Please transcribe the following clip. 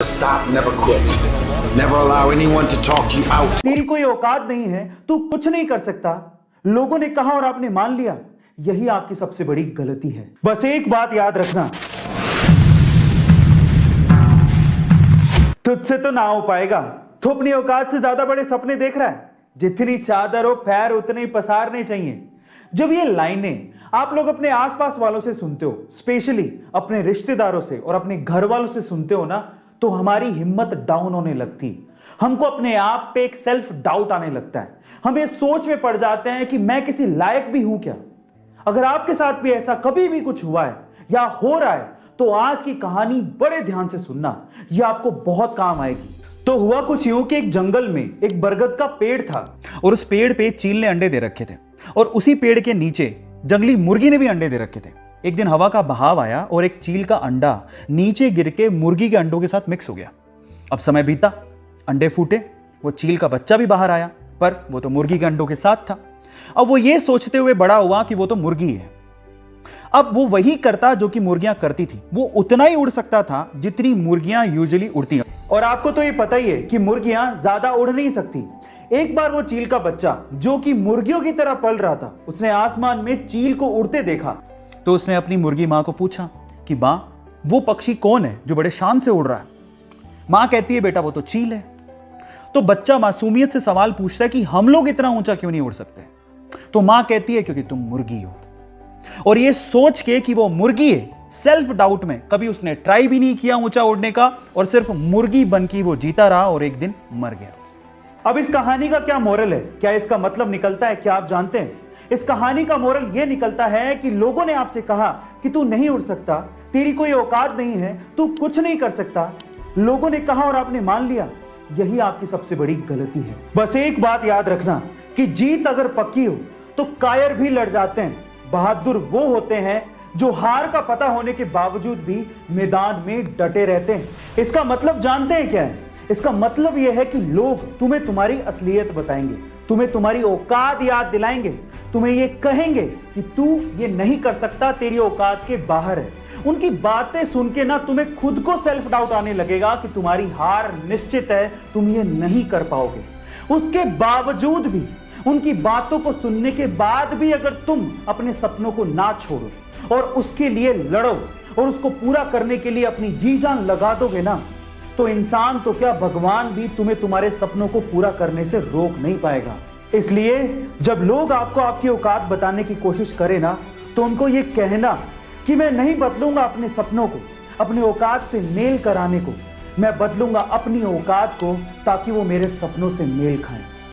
Stop, never quit. Never allow anyone to talk you out. तेरी कोई औकात नहीं है, तू कुछ नहीं कर सकता। लोगों ने कहा और आपने मान लिया, यही आपकी सबसे बड़ी गलती है। बस एक बात याद रखना, तुझसे तो ना हो पाएगा। तू अपनी औकात से ज्यादा बड़े सपने देख रहा है। जितनी चादर हो पैर उतने ही पसारने चाहिए। जब ये लाइनें आप लोग अपने आसपास वालों से सुनते हो, स्पेशली अपने रिश्तेदारों से और अपने घर वालों से सुनते हो ना, तो हमारी हिम्मत डाउन होने लगती। हमको अपने आप पे एक सेल्फ डाउट आने लगता है। हम ये सोच में पड़ जाते हैं कि मैं किसी लायक भी हूं क्या। अगर आपके साथ भी ऐसा कभी भी कुछ हुआ है या हो रहा है, तो आज की कहानी बड़े ध्यान से सुनना, यह आपको बहुत काम आएगी। तो हुआ कुछ यूं कि एक जंगल में एक बरगद का पेड़ था और उस पेड़ पे चील ने अंडे दे रखे थे और उसी पेड़ के नीचे जंगली मुर्गी ने भी अंडे दे रखे थे। एक दिन हवा का बहाव आया और एक चील का अंडा नीचे गिर के मुर्गी के अंडों के साथ मिक्स हो गया। अब समय बीता, अंडे फूटे, वो चील का बच्चा भी बाहर आया, पर वो तो मुर्गी के अंडों के साथ था। अब वो ये सोचते हुए बड़ा हुआ कि वो तो मुर्गी है। अब वो वही करता जो कि मुर्गियां करती थी। वो उतना ही उड़ सकता था जितनी मुर्गियां यूजुअली उड़ती हैं। और आपको तो ये पता ही है कि मुर्गियां ज्यादा उड़ नहीं सकती। एक बार वो चील का बच्चा जो कि मुर्गियों की तरह पल रहा था, उसने आसमान में चील को उड़ते देखा। तो उसने अपनी मुर्गी मां को पूछा कि मां, वो पक्षी कौन है जो बड़े शान से उड़ रहा है। मां कहती है, बेटा वो तो चील है। तो बच्चा मासूमियत से सवाल पूछता है कि हम लोग इतना ऊंचा क्यों नहीं उड़ सकते। तो मां कहती है, क्योंकि तुम मुर्गी हो। और ये सोच के कि वो मुर्गी है, सेल्फ डाउट में कभी उसने ट्राई भी नहीं किया ऊंचा उड़ने का और सिर्फ मुर्गी बन के वो जीता रहा और एक दिन मर गया। अब इस कहानी का क्या मोरल है, क्या इसका मतलब निकलता है, क्या आप जानते हैं? इस कहानी का मोरल यह निकलता है कि लोगों ने आपसे कहा कि तू नहीं उड़ सकता, तेरी कोई औकात नहीं है, तू कुछ नहीं कर सकता। लोगों ने कहा और आपने मान लिया, यही आपकी सबसे बड़ी गलती है। बस एक बात याद रखना कि जीत अगर पक्की हो तो कायर भी लड़ जाते हैं। बहादुर वो होते हैं जो हार का पता होने के बावजूद भी मैदान में डटे रहते हैं। इसका मतलब जानते हैं क्या है? इसका मतलब यह है कि लोग तुम्हें तुम्हारी असलियत बताएंगे, तुम्हें तुम्हारी औकात याद दिलाएंगे, तुम्हें यह कहेंगे कि तू ये नहीं कर सकता, तेरी औकात के बाहर है। उनकी बातें सुन के ना तुम्हें खुद को सेल्फ डाउट आने लगेगा कि तुम्हारी हार निश्चित है, तुम ये नहीं कर पाओगे। उसके बावजूद भी, उनकी बातों को सुनने के बाद भी अगर तुम अपने सपनों को ना छोड़ो और उसके लिए लड़ो और उसको पूरा करने के लिए अपनी जी जान लगा दोगे ना, तो इंसान तो क्या, भगवान भी तुम्हें तुम्हारे सपनों को पूरा करने से रोक नहीं पाएगा। इसलिए जब लोग आपको आपकी औकात बताने की कोशिश करें ना, तो उनको ये कहना कि मैं नहीं बदलूंगा अपने सपनों को, अपनी औकात से मेल कराने को। मैं बदलूंगा अपनी औकात को ताकि वो मेरे सपनों से मेल खाएं।